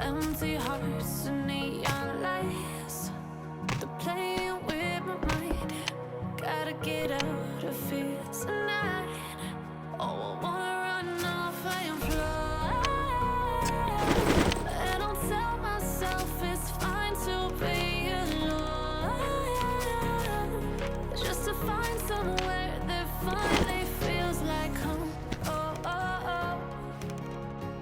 Empty hearts and neon lights, they're playing with my mind. Gotta get out of here tonight. Oh, I wanna run off and fly. And I'll tell myself it's fine to be alone, just to find somewhere that finally feels like home. Oh, oh, oh.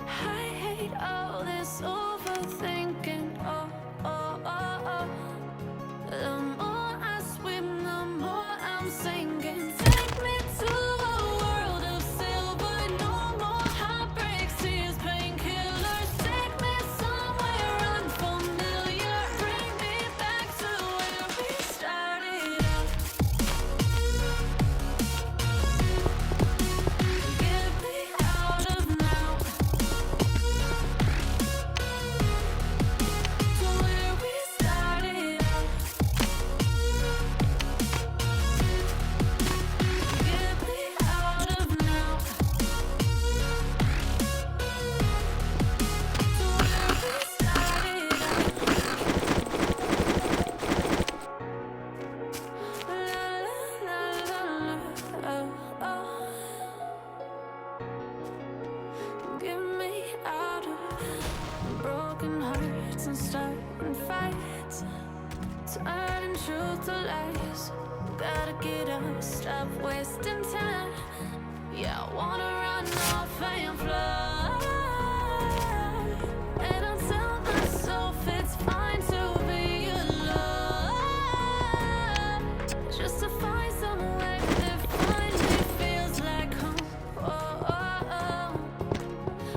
I hate all this overthinking. Oh, oh, oh, oh. The more I swim, the more I'm sinking. Take me to a world of silver. No more heartbreaks, tears, painkillers. Take me somewhere unfamiliar. Bring me back to where we started out. Get me out of now, to where we started out. Get me out of now, to where we started out. La la la la, oh, oh. Get me out of broken hearts and starting fights, turning truth to lies. Gotta get up, stop wasting time. Yeah, I wanna run off and fly. And I'll tell myself it's fine to be alone, just to find somewhere that finally feels like home. Oh, oh, oh.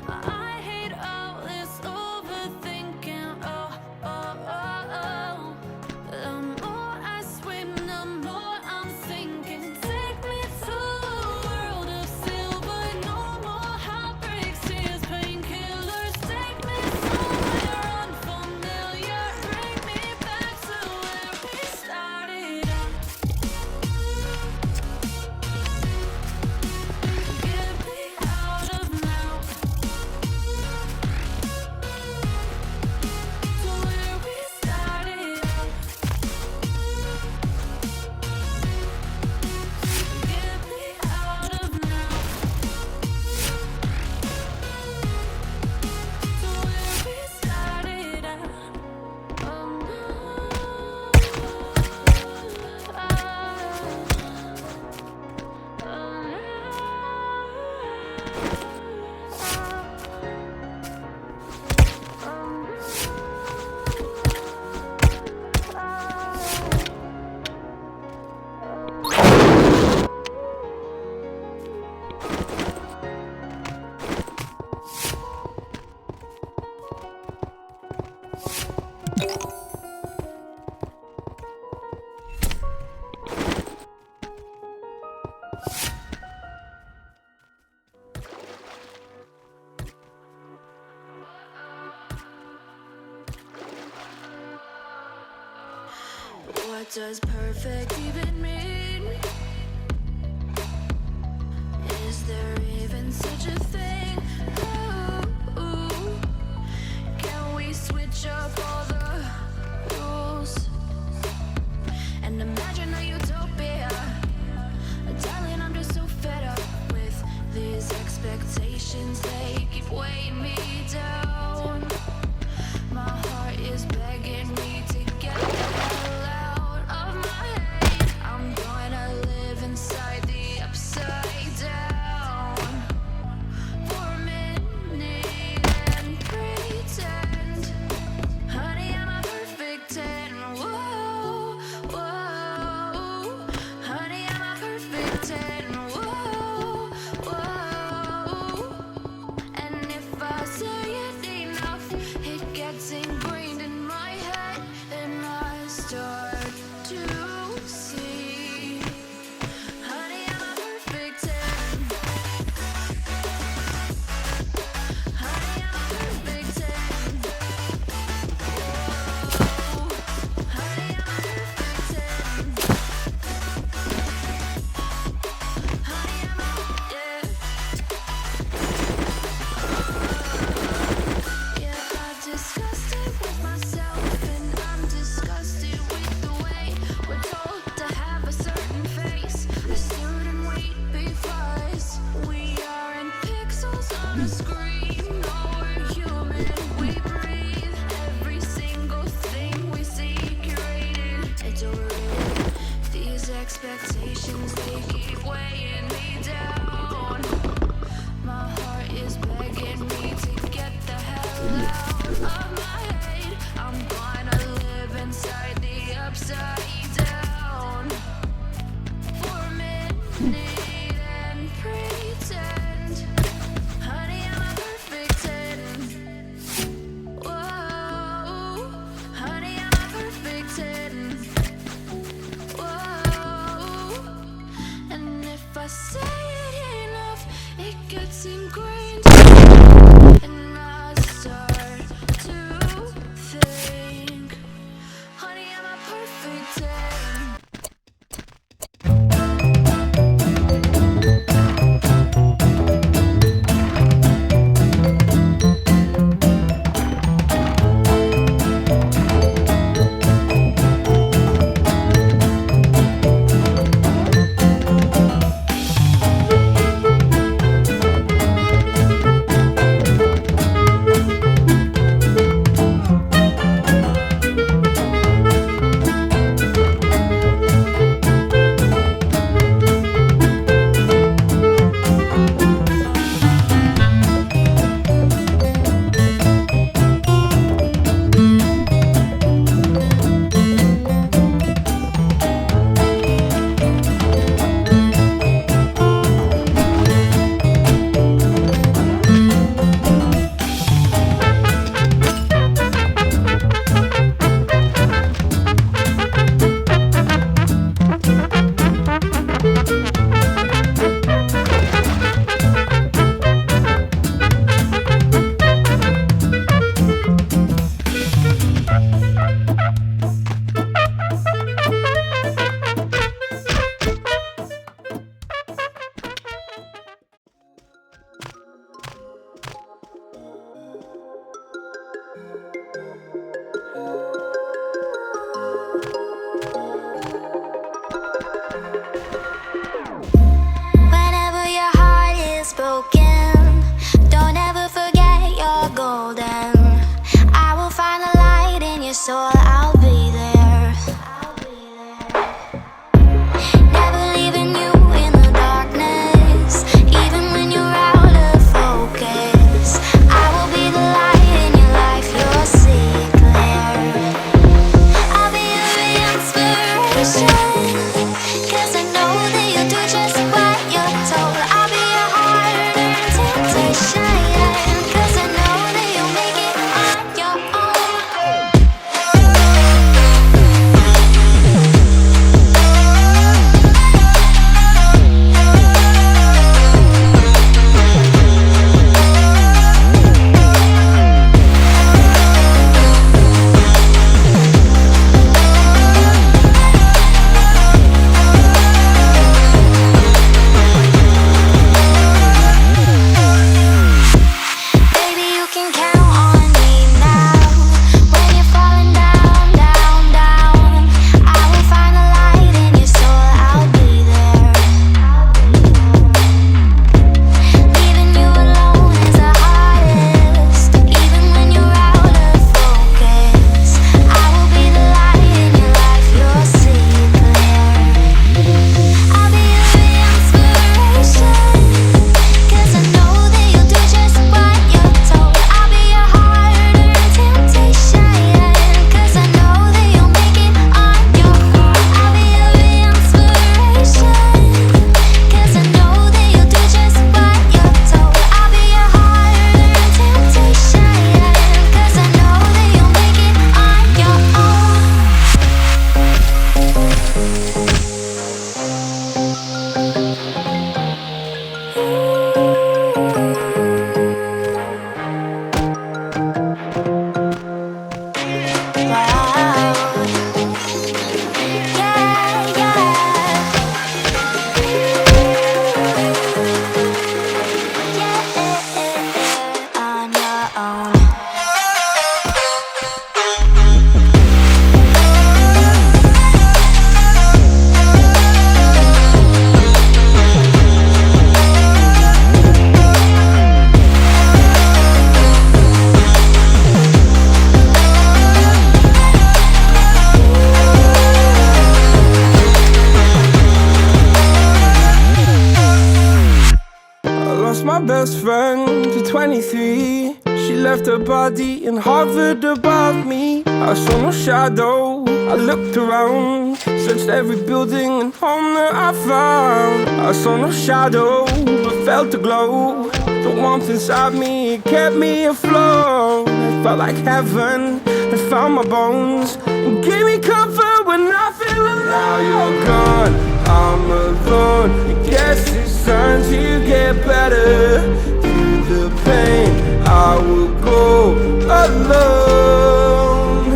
I hate all this overthinking. Oh, oh, oh, oh. The more I swim, the more I'm sinking. Take me to a world of silver. No more heartbreaks, tears, What does perfect even mean? Is there even such a thing? Ooh, can we switch up all the rules and imagine a utopia? Darling, I'm just so fed up with these expectations. They keep weighing me down. My heart is begging me to get the hell out of my head. I'm gonna live inside the upside down for a minute and pretend, honey, I'm a perfect 10. Whoa, whoa, honey, I'm a perfect 10. Whoa, whoa, and if I say it enough, it gets ingrained in my head, and I start to see, honey, I'm a perfect 10. Honey, I'm a perfect 10. Whoa, honey, I'm a perfect 10. Honey, I'm a, yeah. Yeah, I've discussed it with myself, and I'm disgusted with the way we're told to have a certain face, a certain weight, because we aren't pixels on a screen. No, we're human, we breathe. Every single thing we see curated, it's overrated. These expectations, they keep weighing me down. My heart is begging me to get the hell out of my head. I'm gonna live inside the upside down for a minute and pretend, honey, I'm a perfect 10. Whoa, honey, I'm a perfect 10. Whoa, and if I say it enough, it gets ingrained, and I start to think, honey, I'm a perfect 10. my best friend to 23. She left her body and hovered above me. I saw no shadow, I looked around, searched every building and home that I found. I saw no shadow, but felt the glow. The warmth inside me, it kept me afloat. It felt like heaven, it found my bones and gave me comfort when I feel alone. Now you're gone, I'm alone. I guess it's time to get better. Through the pain, I will go alone.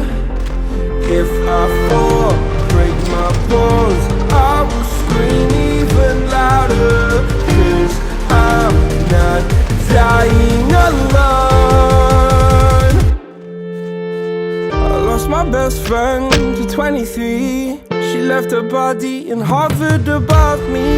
If I fall, break my bones, I will scream even louder. 'Cause I'm not dying alone. I lost my best friend to 23. She left her body and hovered above me.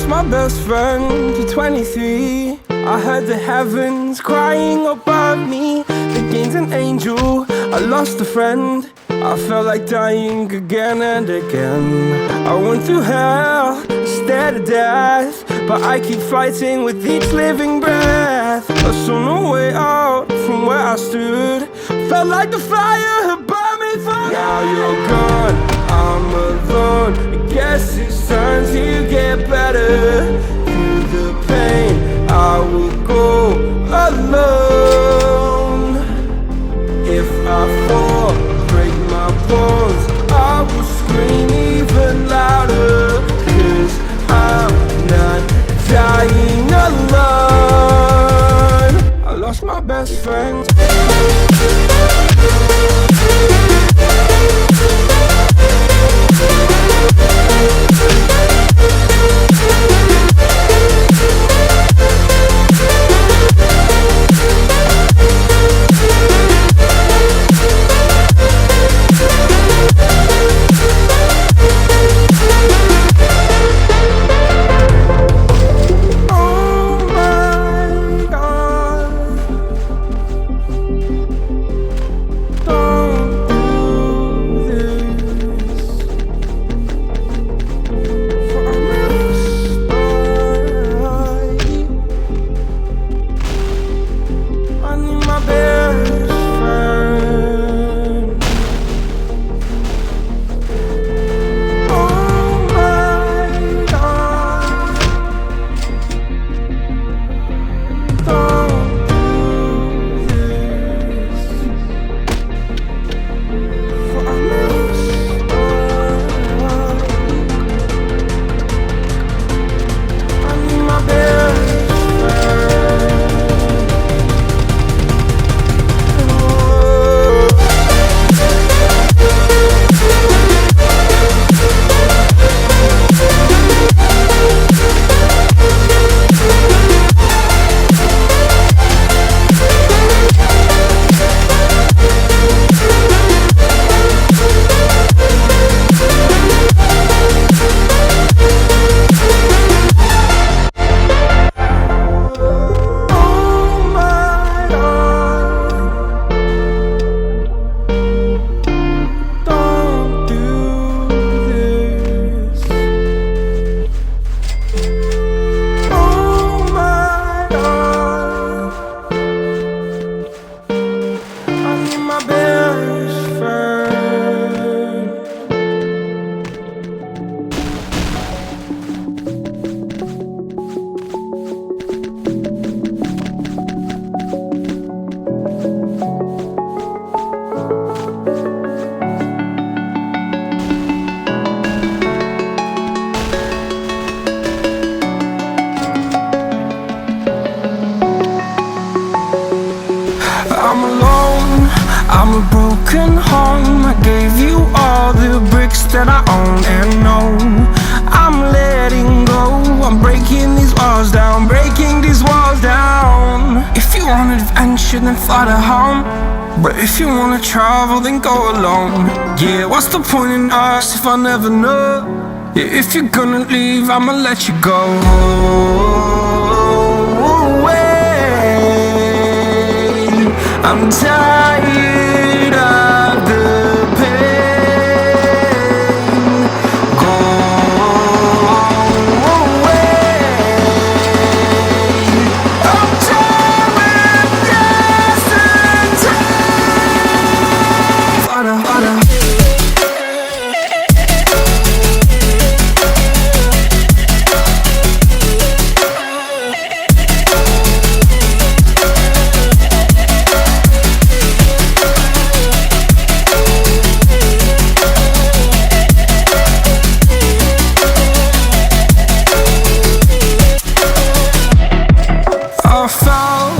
My best friend to 23. I heard the heavens crying above me. The gain's an angel, I lost a friend. I felt like dying again and again. I went through hell, stared at death, but I keep fighting with each living breath. I saw no way out from where I stood. Felt like the fire had burned me through. Now you're gone, I'm alone. I guess it's time to get better. Through the pain, I will go alone. If I fall, break my bones, I will scream even louder. 'Cause I'm not dying alone. I lost my best friend. that I own and know. I'm letting go, I'm breaking these walls down, breaking these walls down. If you wanted adventure, then fly to home. But if you wanna travel, then go alone. Yeah, what's the point in us if I never know? Yeah, if you're gonna leave, I'ma let you go. Away. I'm tired of the pain. Go away. I'm tired of yesterday. Flutter, flutter. I fell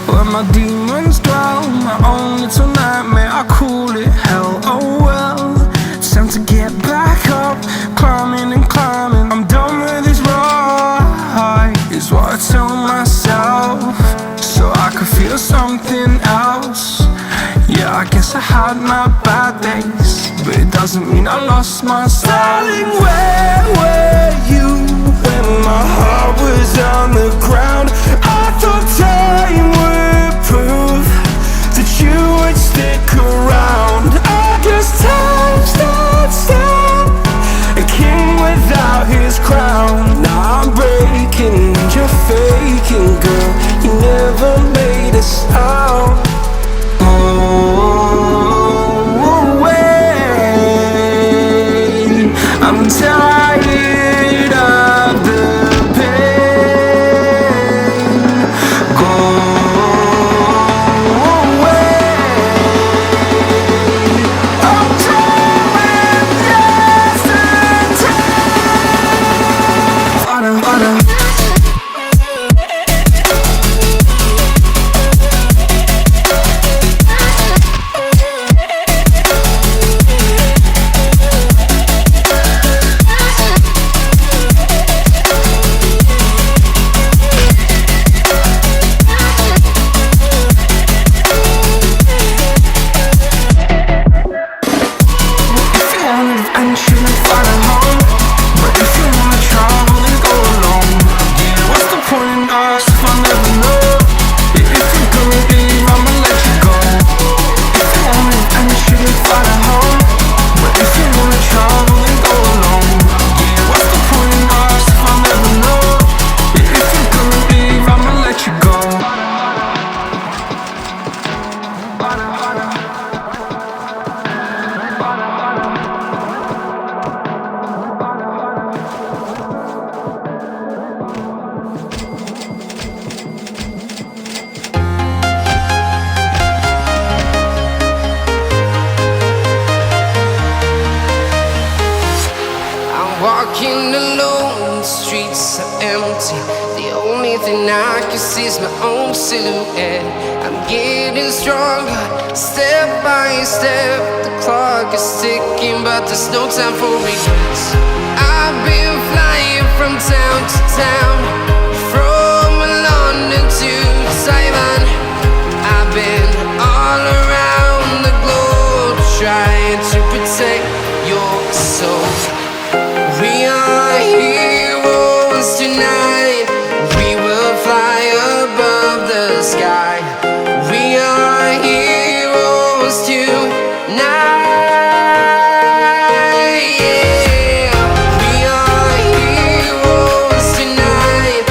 where my demons dwell. My own little nightmare, I call it hell. Oh well, it's time to get back up. Climbing and climbing, I'm done with this ride, is what I tell myself, so I could feel something else. Yeah, I guess I had my bad days, but it doesn't mean I lost my style. Darling, where were you when my heart was on the ground? I thought time would prove that you would stick around. I guess time stood still, a king without his crown. Now I'm breaking and you're faking, girl. You never made a sound. Oh, away. I'm tired of the pain. Go away. I'm tired of yesterday. Flutter, flutter. If you wanted adventure, then fly to home. But if you wanna travel, then go alone. Yeah, what's the point in us if I never know? Yeah, if you're gonna leave, I'ma let you go. If you wanted adventure, then fly to home. But if you wanna travel, then go alone. Yeah, what's the point in us if I never know? Yeah, if you're gonna leave, I'ma let you go. I'm walking alone, the streets are empty. The only thing I can see is my own silhouette. I'm getting stronger, step by step. The clock is ticking, but there's no time for regrets. I've been flying from town to town, from London to Taiwan. I've been all around the globe, trying to protect your soul. We are heroes tonight. We will fly above the sky. We are heroes tonight. Yeah. We are heroes tonight.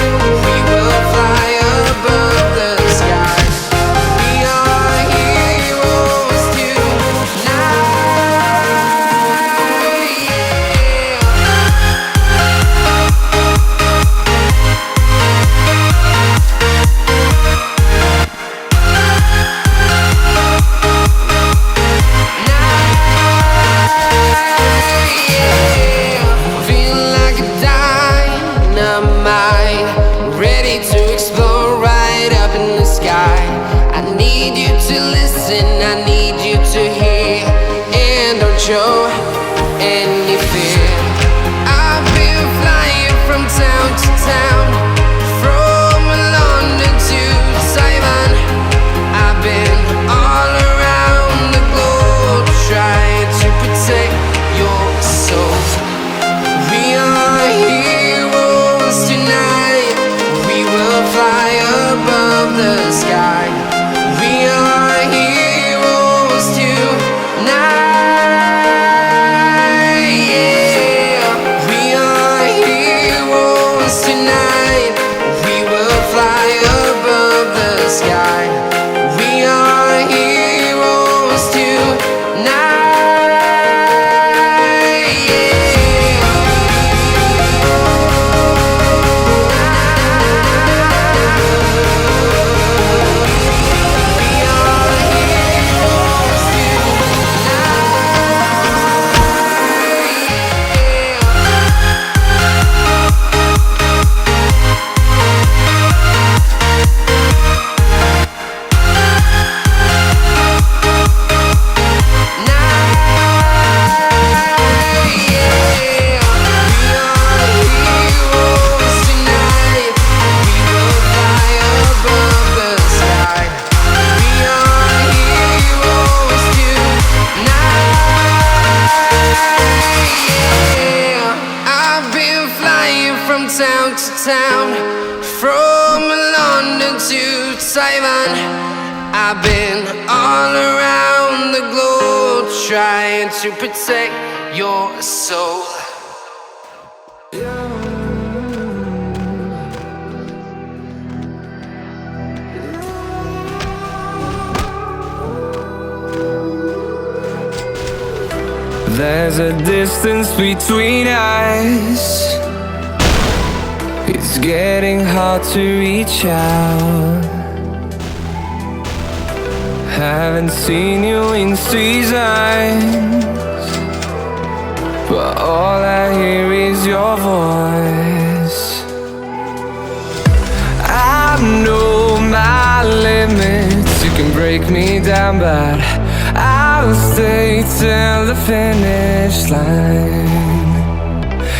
Simon, I've been all around the globe trying to protect your soul. There's a distance between us. It's getting hard to reach out. Haven't seen you in seasons, but all I hear is your voice. I know my limits. You can break me down, but I'll stay till the finish line.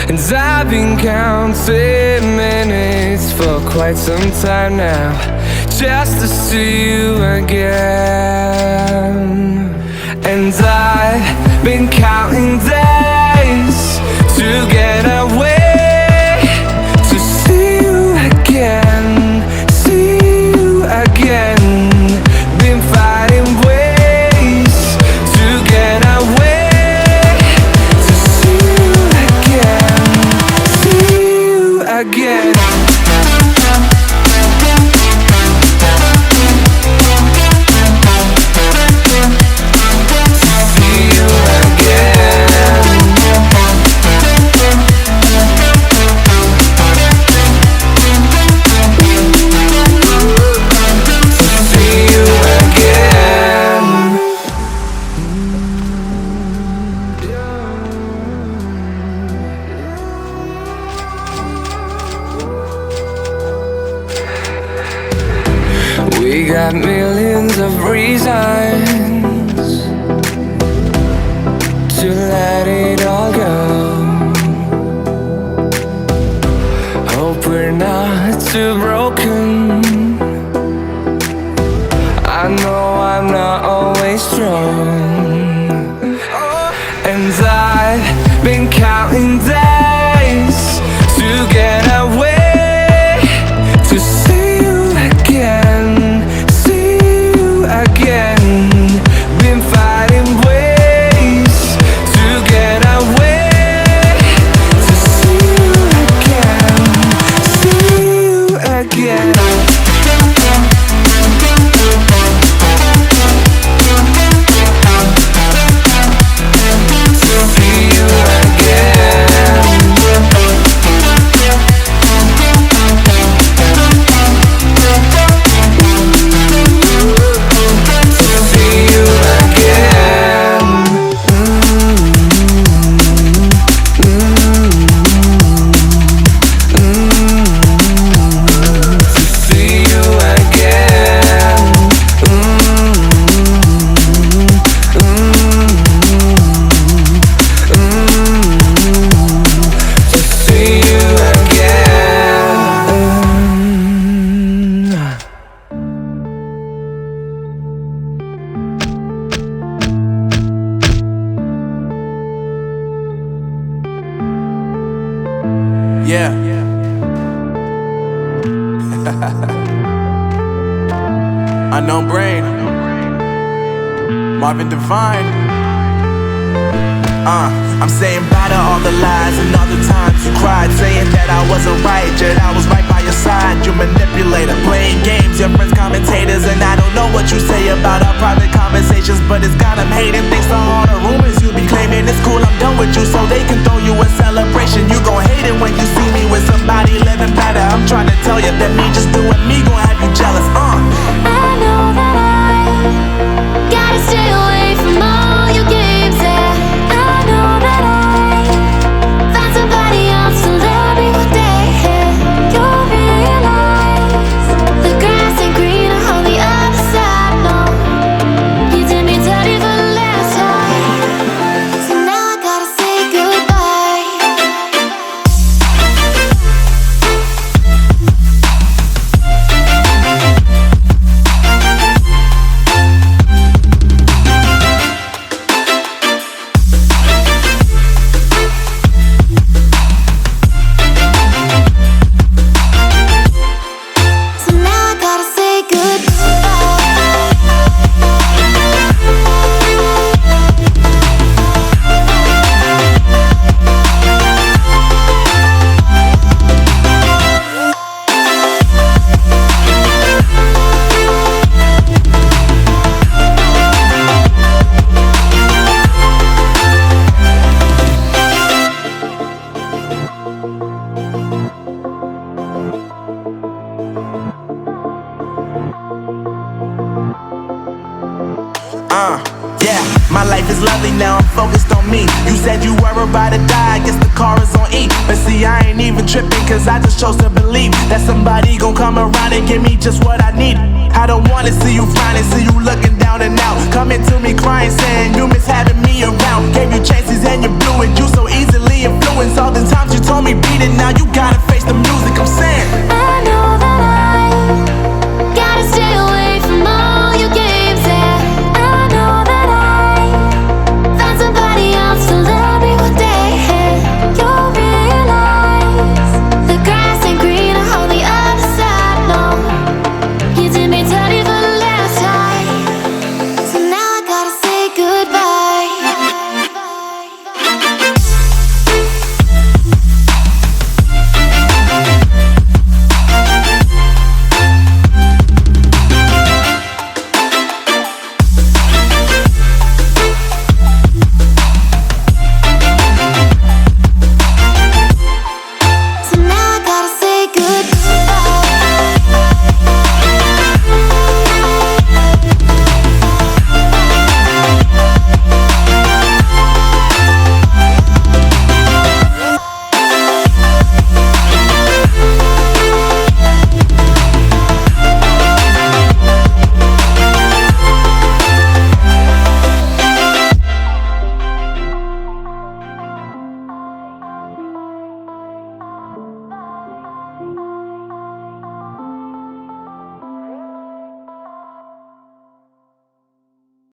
And I've been counting minutes for quite some time now, just to see you again. And I've been counting days to get away, to see you again, see you again. Been fighting ways to get away, to see you again, see you again. We got millions of reasons to let it all go. Hope we're not too broken. I know I'm not always strong. And I've been counting days to get away, to see you again, see you again. Been fighting ways to get away, to see you again, see you again. Yeah. Unknown Brain, Marvin Devine. I'm saying bye to all the lies and all the times you cried, saying that I wasn't right, yet I was right by your side. You manipulator, playing games, your friends commentators, and I don't know what you say about our private conversations, but it's got them hating. Thanks to all the rumors you be claiming. It's cool, I'm done with you, so they can throw you a celebration. You gon' hate it when you see me with somebody living better. I'm trying to tell you that me just doing me gon' have you jealous. I know that I gotta stay away from all your games, yeah. I know that I find somebody else to love me one day, yeah. You'll realize the grass ain't greener on the other side, no. You did me dirty for the last time, so now I gotta say goodbye. Yeah, my life is lovely now, I'm focused on me. You said you were about to die, I guess the car is on E. But see, I ain't even tripping, cause I just chose to believe that somebody gon' come around and give me just what I need. I don't wanna see you frowning, see you looking down and out, coming to me crying, saying you miss having me around. Gave you chances and you blew it, you so easily influenced. All the times you told me beat it, now you gotta face the music, I'm saying